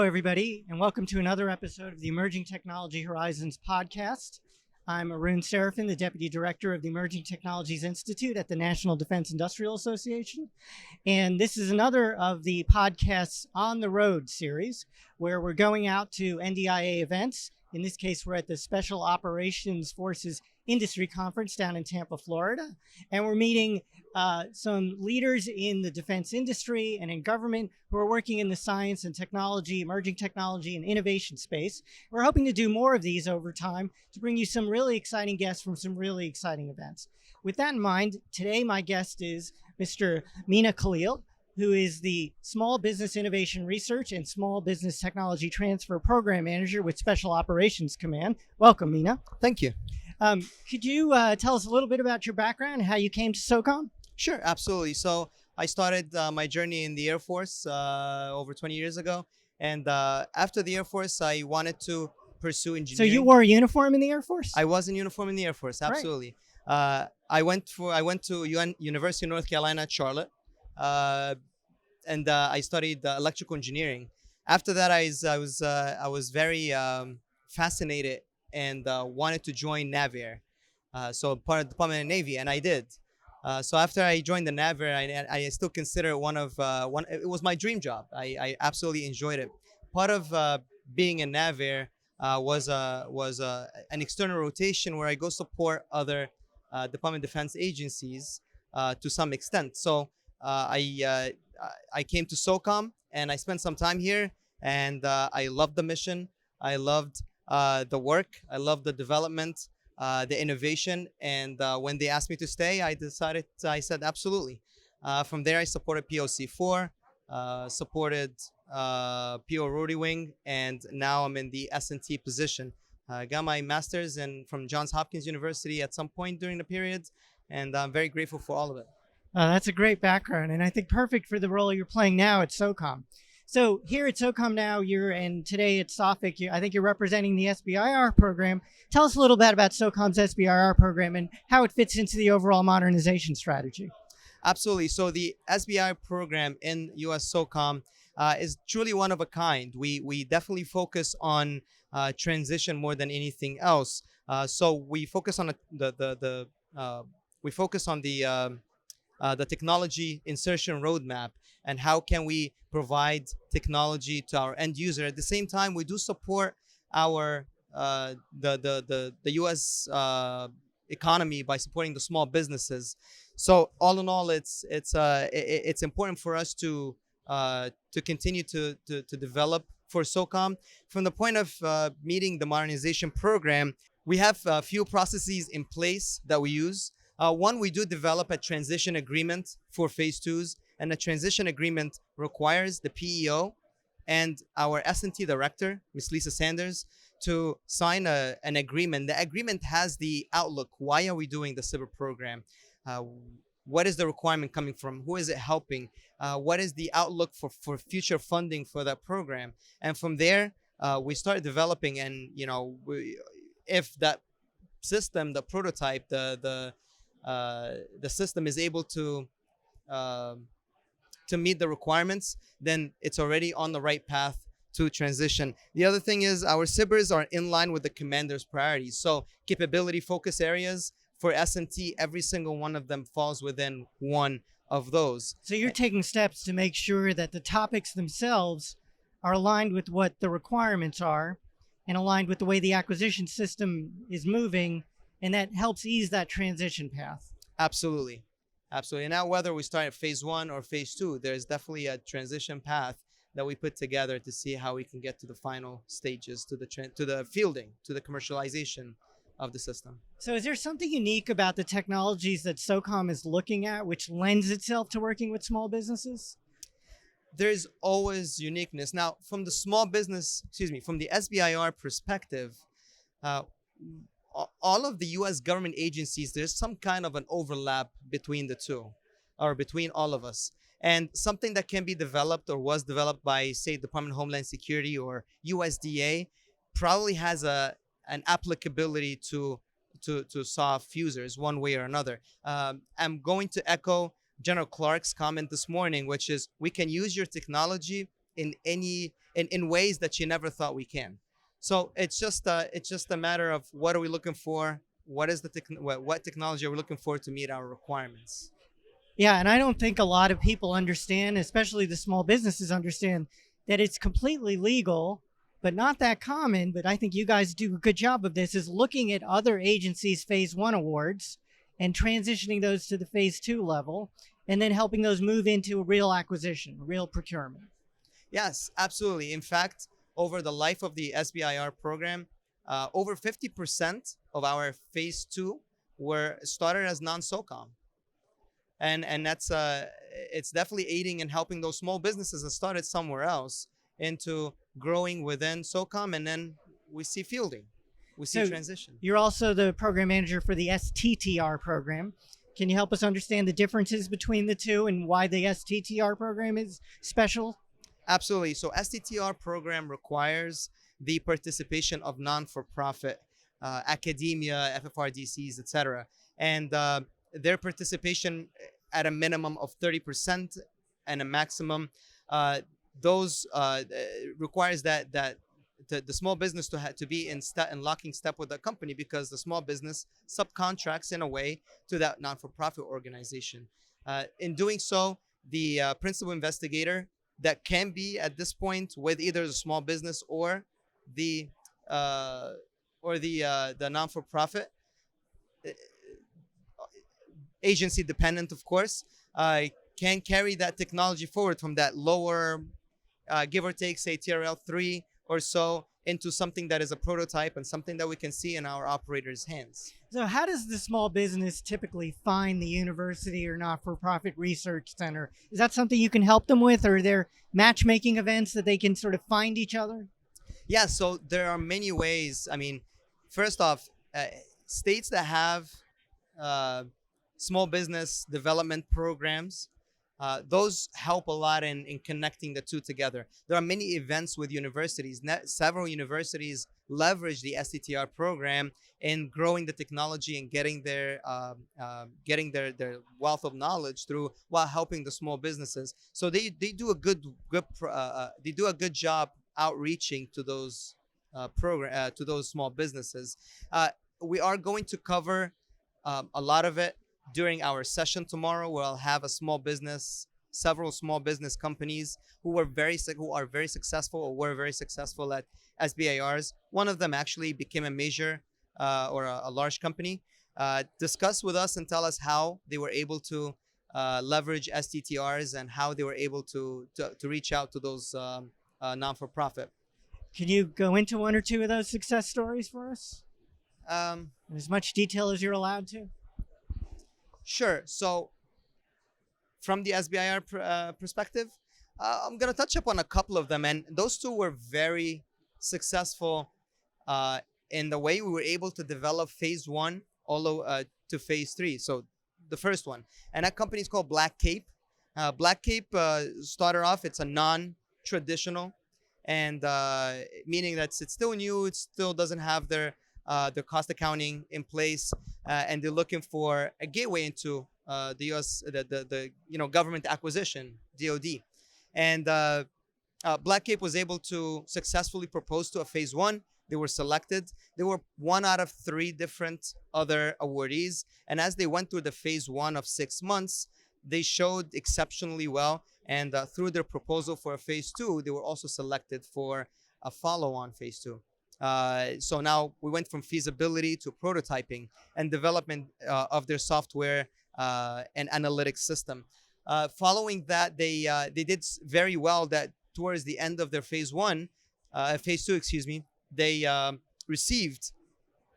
Hello, everybody, and welcome to another episode of the Emerging Technology Horizons podcast. I'm Arun Seraphin, the Deputy Director of the Emerging Technologies Institute at the National Defense Industrial Association. And this is another of the podcasts On The Road series, where we're going out to NDIA events. In this case, we're at the Special Operations Forces Industry Conference down in Tampa, Florida. And we're meeting some leaders in the defense industry and in government who are working in the science and technology, emerging technology and innovation space. We're hoping to do more of these over time to bring you some really exciting guests from some really exciting events. With that in mind, today my guest is Mr. Mina Khalil, who is the Small Business Innovation Research and Small Business Technology Transfer Program Manager with Special Operations Command. Welcome, Mina. Thank you. Could you tell us a little bit about your background and how you came to SOCOM? Sure, absolutely. So I started my journey in the Air Force over 20 years ago. And after the Air Force, I wanted to pursue engineering. So you wore a uniform in the Air Force? I was in uniform in the Air Force, absolutely. Right. I went to University of North Carolina at Charlotte. And I studied electrical engineering. After that, I was very fascinated and wanted to join NAVAIR, so part of the Department of Navy, and I did. So after I joined the NAVAIR, I still consider it it was my dream job. I absolutely enjoyed it. Part of being in NAVAIR was an external rotation where I go support other Department of Defense agencies to some extent. So I came to SOCOM and I spent some time here, and I loved the mission. I loved the work. I loved the development, the innovation. And when they asked me to stay, I said absolutely. From there, I supported POC4, supported PO Rotary Wing, and now I'm in the S&T position. I got my master's from Johns Hopkins University at some point during the period, and I'm very grateful for all of it. That's a great background, and I think perfect for the role you're playing now at SOCOM. So here at SOCOM now, and today at SOFIC, I think you're representing the SBIR program. Tell us a little bit about SOCOM's SBIR program and how it fits into the overall modernization strategy. Absolutely. So the SBIR program in USSOCOM is truly one of a kind. We definitely focus on transition more than anything else. So we focus on the technology insertion roadmap and how can we provide technology to our end user. At the same time, we do support our the U.S. Economy by supporting the small businesses. So all in all, it's important for us to continue to develop for SOCOM. From the point of meeting the modernization program, we have a few processes in place that we use. One, we do develop a transition agreement for phase twos, and a transition agreement requires the PEO and our S&T director, Ms. Lisa Sanders, to sign an agreement. The agreement has the outlook. Why are we doing the SBIR program? What is the requirement coming from? Who is it helping? What is the outlook for future funding for that program? And from there, we start developing, and if that system, the prototype, the system is able to meet the requirements, then it's already on the right path to transition. The other thing is our SBIRs are in line with the commander's priorities. So capability focus areas for S&T, every single one of them falls within one of those. So you're taking steps to make sure that the topics themselves are aligned with what the requirements are and aligned with the way the acquisition system is moving, and that helps ease that transition path. Absolutely. Absolutely. And now whether we start at phase one or phase two, there's definitely a transition path that we put together to see how we can get to the final stages, to the fielding, to the commercialization of the system. So is there something unique about the technologies that SOCOM is looking at which lends itself to working with small businesses? There's always uniqueness. Now, from the from the SBIR perspective, all of the U.S. government agencies, there's some kind of an overlap between the two, or between all of us. And something that can be developed or was developed by, say, Department of Homeland Security or USDA probably has an applicability to SOF users one way or another. I'm going to echo General Clark's comment this morning, which is we can use your technology in any in ways that you never thought we can. So it's just a matter of what are we looking for? What is the what technology are we looking for to meet our requirements? Yeah, and I don't think a lot of people understand, especially the small businesses understand, that it's completely legal, but not that common. But I think you guys do a good job of this, is looking at other agencies' phase one awards and transitioning those to the phase two level, and then helping those move into a real acquisition, real procurement. Yes, absolutely. In fact, over the life of the SBIR program, over 50% of our phase two were started as non-SOCOM. And that's it's definitely aiding and helping those small businesses that started somewhere else into growing within SOCOM, and then we see fielding, we see transition. You're also the program manager for the STTR program. Can you help us understand the differences between the two and why the STTR program is special? Absolutely. So STTR program requires the participation of non-for-profit academia, FFRDCs, etc., and their participation at a minimum of 30% and a maximum. Those requires that the small business to be in locking step with the company, because the small business subcontracts in a way to that non-for-profit organization. In doing so, the principal investigator that can be at this point with either the small business or the non-for-profit agency dependent, of course, can carry that technology forward from that lower, give or take, say TRL 3 or so, into something that is a prototype and something that we can see in our operators' hands. So how does the small business typically find the university or not-for-profit research center? Is that something you can help them with, or are there matchmaking events that they can sort of find each other? Yeah, so there are many ways. I mean, first off, states that have small business development programs, those help a lot in connecting the two together. There are many events with universities. Several universities leverage the STTR program in growing the technology and getting their wealth of knowledge through, while helping the small businesses. So they do a good job outreaching to those to those small businesses. We are going to cover a lot of it during our session tomorrow, where I'll have several small business companies who are very successful or were very successful at SBIRs. One of them actually became a major or a large company. Discuss with us and tell us how they were able to leverage STTRs and how they were able to reach out to those non-for-profit. Can you go into one or two of those success stories for us? As much detail as you're allowed to. Sure. So from the SBIR perspective, I'm going to touch upon a couple of them. And those two were very successful in the way we were able to develop phase one all to phase three. So the first one, and that company is called Black Cape. Black Cape started off, it's a non-traditional, and meaning that it's still new, it still doesn't have their cost accounting in place, and they're looking for a gateway into the U.S. the government acquisition, DoD, and Black Cape was able to successfully propose to a phase one. They were selected. They were one out of three different other awardees, and as they went through the phase one of 6 months, they showed exceptionally well. And through their proposal for a phase two, they were also selected for a follow-on phase two. So now we went from feasibility to prototyping and development of their software and analytics system. Following that, they did very well. That towards the end of their phase two, they received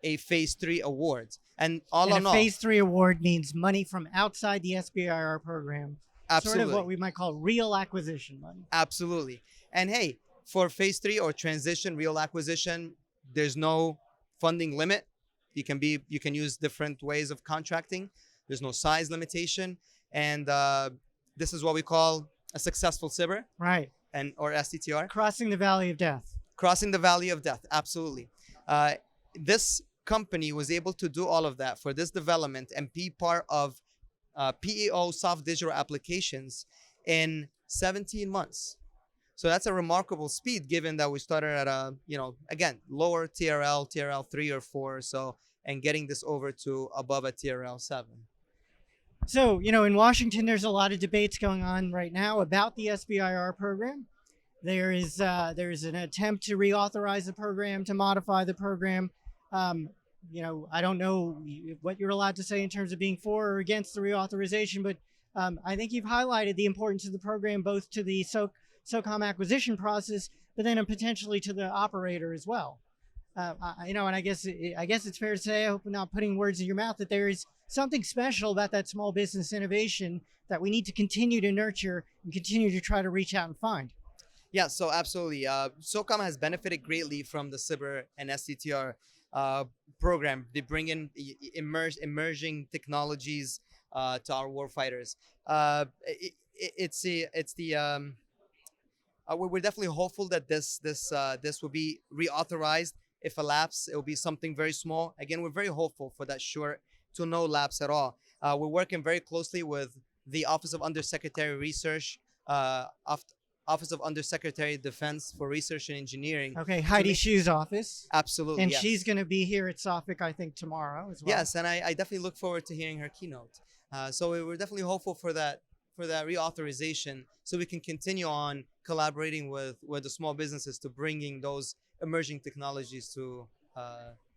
a phase three award. And a phase three award means money from outside the SBIR program. Absolutely. Sort of what we might call real acquisition money. Absolutely. And hey, for phase three or transition, real acquisition, there's no funding limit. You can use different ways of contracting. There's no size limitation. And this is what we call a successful SBIR. Right. Or STTR. Crossing the valley of death. Crossing the valley of death. Absolutely. This company was able to do all of that for this development and be part of PEO soft digital applications in 17 months, So that's a remarkable speed, given that we started at a, again, lower TRL 3 or 4 or so, and getting this over to above a TRL 7. So, in Washington, there's a lot of debates going on right now about the SBIR program. There is an attempt to reauthorize the program, to modify the program. I don't know what you're allowed to say in terms of being for or against the reauthorization, but I think you've highlighted the importance of the program both to the SOCOM acquisition process, but then potentially to the operator as well. And I guess it's fair to say, I hope I'm not putting words in your mouth, that there is something special about that small business innovation that we need to continue to nurture and continue to try to reach out and find. Yeah, so absolutely. SOCOM has benefited greatly from the SBIR and STTR program. They bring in emerging technologies to our warfighters. We're definitely hopeful that this will be reauthorized. If a lapse, it will be something very small. Again, we're very hopeful for that short to no lapse at all. We're working very closely with the Office of Undersecretary Research, Office of Undersecretary Defense for Research and Engineering. Okay, Heidi Shu's office. Absolutely, and yes. She's going to be here at SOFIC, I think, tomorrow as well. Yes, and I definitely look forward to hearing her keynote. So we're definitely hopeful for that reauthorization, so we can continue on collaborating with the small businesses to bringing those emerging technologies to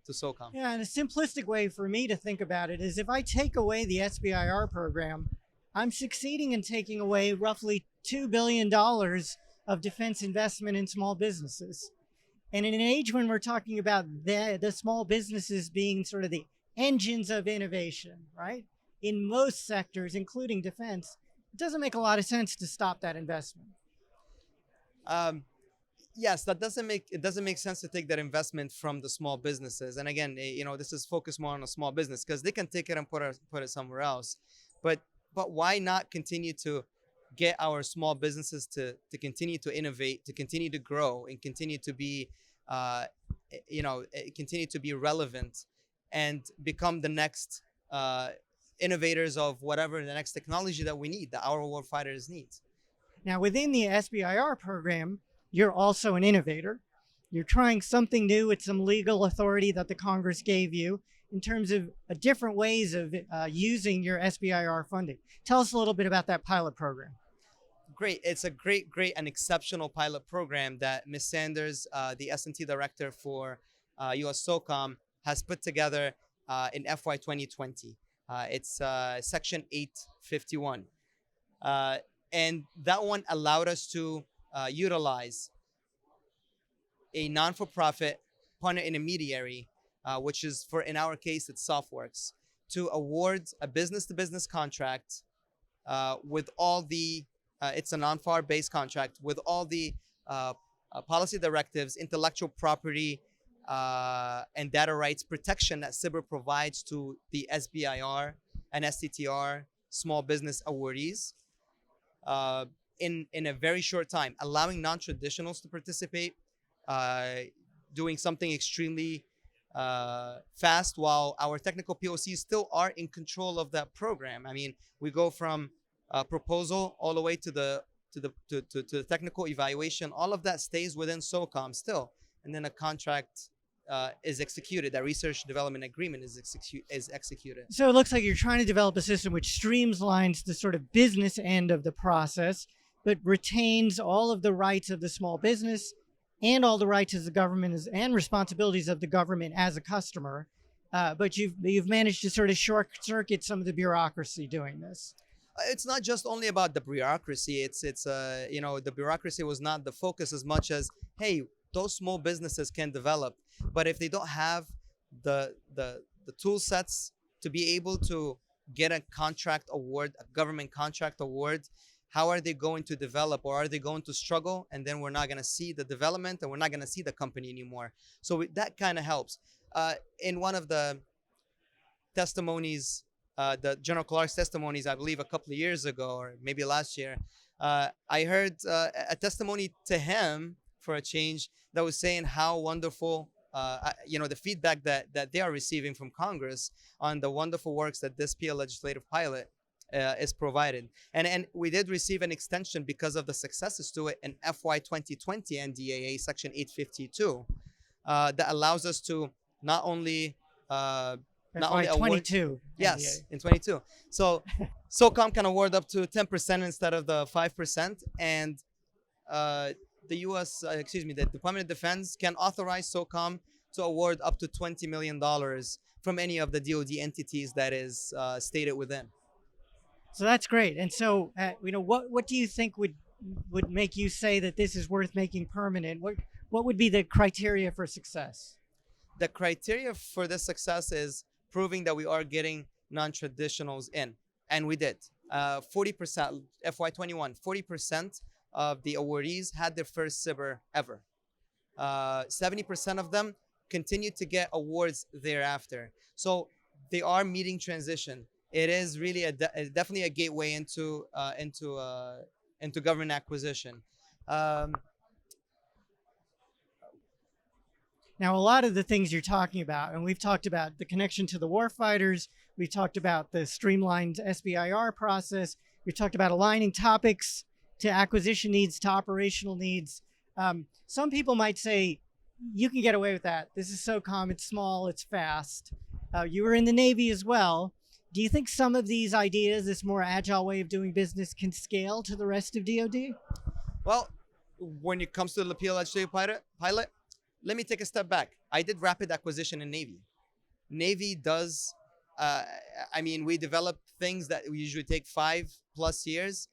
SOCOM. Yeah, and a simplistic way for me to think about it is, if I take away the SBIR program, I'm succeeding in taking away roughly $2 billion of defense investment in small businesses. And in an age when we're talking about the small businesses being sort of the engines of innovation, right? In most sectors, including defense, it doesn't make a lot of sense to stop that investment. Yes, it doesn't make sense to take that investment from the small businesses. And again, this is focused more on a small business because they can take it and put it somewhere else. But why not continue to get our small businesses to continue to innovate, to continue to grow, and continue to be relevant, and become the next innovators of whatever the next technology that we need, that our warfighters need. Now, within the SBIR program, you're also an innovator. You're trying something new with some legal authority that the Congress gave you in terms of different ways of using your SBIR funding. Tell us a little bit about that pilot program. Great. It's a great and exceptional pilot program that Ms. Sanders, the S&T director for USSOCOM, has put together in FY 2020. It's Section 851. And that one allowed us to utilize a non-for-profit partner intermediary, which is, in our case, it's SoftWorks, to award a business-to-business contract with all the, it's a non-FAR based contract with all the policy directives, intellectual property, and data rights protection that SBIR provides to the SBIR and STTR small business awardees in a very short time, allowing non-traditionals to participate, doing something extremely fast, while our technical POCs still are in control of that program. I mean, we go from proposal all the way to the technical evaluation. All of that stays within SOCOM still, and then a contract is executed. That research development agreement is executed. So it looks like you're trying to develop a system which streamlines the sort of business end of the process, but retains all of the rights of the small business and all the rights of the government and responsibilities of the government as a customer. But you've managed to sort of short circuit some of the bureaucracy doing this. It's not just only about the bureaucracy. It's the bureaucracy was not the focus as much as, hey, those small businesses can develop, but if they don't have the tool sets to be able to get a contract award, a government contract award, how are they going to develop, or are they going to struggle? And then we're not going to see the development, and we're not going to see the company anymore. So that kind of helps. In one of the testimonies, the General Clark's testimonies, I believe a couple of years ago, or maybe last year, I heard a testimony to him for a change that was saying how wonderful, the feedback that they are receiving from Congress on the wonderful works that this PL legislative pilot is provided. And we did receive an extension because of the successes to it in FY 2020 NDIA Section 852 that allows us to not only award. FY22. Yes, in 22. So SOCOM can award up to 10% instead of the 5%, and the the Department of Defense can authorize SOCOM to award up to $20 million from any of the DoD entities that is stated within. So that's great. And so, what do you think would make you say that this is worth making permanent? What would be the criteria for success? The criteria for this success is proving that we are getting non-traditionals in, and we did. 40% FY21, 40% of the awardees had their first SBIR ever. 70% of them continue to get awards thereafter. So they are meeting transition. It is really definitely a gateway into government acquisition. Now, a lot of the things you're talking about, and we've talked about the connection to the warfighters, we've talked about the streamlined SBIR process, we've talked about aligning topics to acquisition needs, to operational needs. Some people might say, you can get away with that. This is SOCOM, it's small, it's fast. You were in the Navy as well. Do you think some of these ideas, this more agile way of doing business, can scale to the rest of DoD? Well, when it comes to the PLH pilot, let me take a step back. I did rapid acquisition in Navy. Navy does, we develop things that usually take 5+ years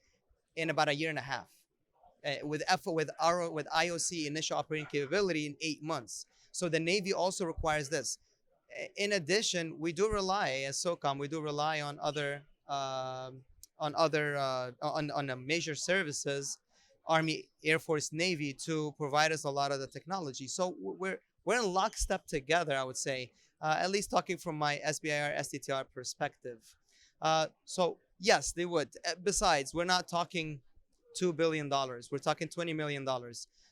in about a year and a half. With IOC, initial operating capability, in 8 months. So the Navy also requires this. In addition, we do rely, as SOCOM, we do rely on major services, Army, Air Force, Navy, to provide us a lot of the technology. So we're in lockstep together, I would say, at least talking from my SBIR, STTR perspective. So yes, they would. Besides, we're not talking $2 billion. We're talking $20 million.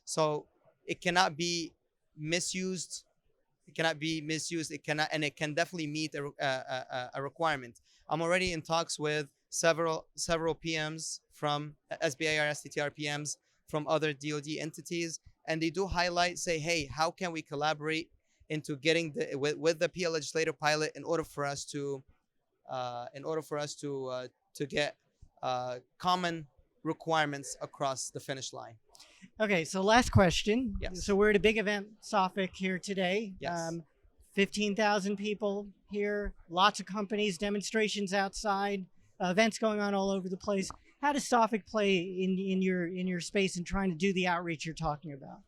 So it cannot be misused. It cannot be misused. It can definitely meet a requirement. I'm already in talks with several PMs from SBIR, STTR PMs from other DoD entities, and they do highlight, say, hey, how can we collaborate into getting with the PL legislative pilot in order for us to get common requirements across the finish line. Okay, so last question. Yes. So we're at a big event, SOFIC, here today. Yes. 15,000 people here, lots of companies, demonstrations outside, events going on all over the place. How does SOFIC play in your space in trying to do the outreach you're talking about?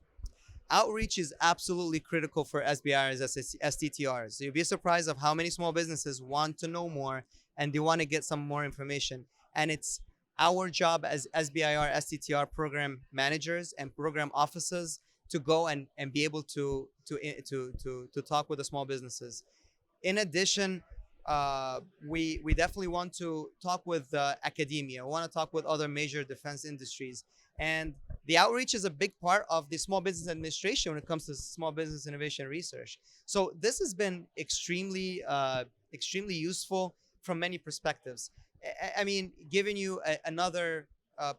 Outreach is absolutely critical for SBIRs, STTRs. You'd be surprised of how many small businesses want to know more and they want to get some more information. And it's our job as SBIR, STTR program managers and program officers to go and be able to talk with the small businesses. In addition, we definitely want to talk with academia. We want to talk with other major defense industries. And the outreach is a big part of the Small Business Administration when it comes to small business innovation research. So this has been extremely useful from many perspectives. I mean, giving you another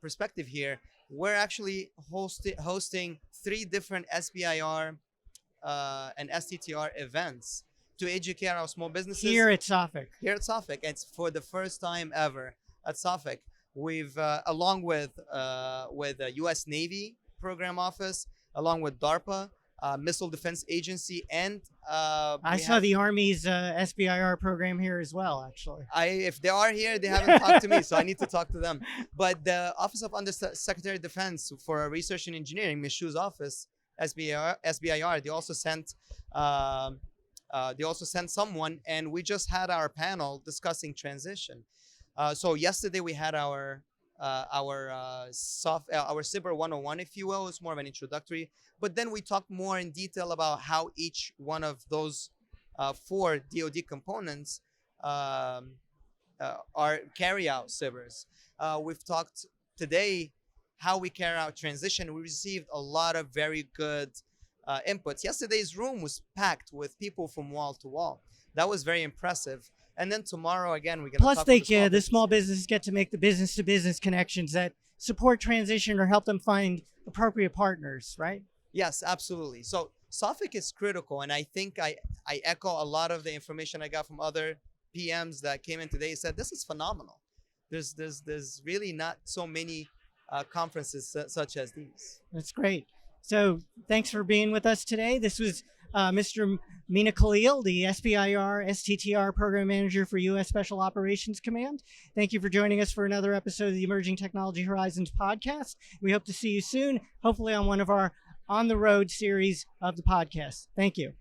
perspective here, we're actually hosting 3 different SBIR and STTR events to educate our small businesses. Here at SOFIC. Here at SOFIC. It's for the first time ever at SOFIC. We've, along with the U.S. Navy Program Office, along with DARPA, Missile Defense Agency, and I saw the Army's SBIR program here as well, actually. If they are here, they haven't talked to me, so I need to talk to them. But the Office of Undersecretary of Defense for Research and Engineering, Ms. Shu's office, SBIR, they also sent someone, and we just had our panel discussing transition. So yesterday we had our SBIR 101, if you will. It's more of an introductory, but then we talked more in detail about how each one of those 4 DoD components are carry out SBIRs. We've talked today how we carry out transition. We received a lot of very good inputs. Yesterday's room was packed with people from wall to wall. That was very impressive. And then tomorrow, again, we're going to Plus, talk the small businesses get to make the business-to-business connections that support transition or help them find appropriate partners, right? Yes, absolutely. So SOFIC is critical, and I think I echo a lot of the information I got from other PMs that came in today. Said this is phenomenal. There's really not so many conferences such as these. That's great. So thanks for being with us today. This was Mr. Mina Khalil, the SBIR STTR Program Manager for U.S. Special Operations Command. Thank you for joining us for another episode of the Emerging Technology Horizons podcast. We hope to see you soon, hopefully on one of our On the Road series of the podcast. Thank you.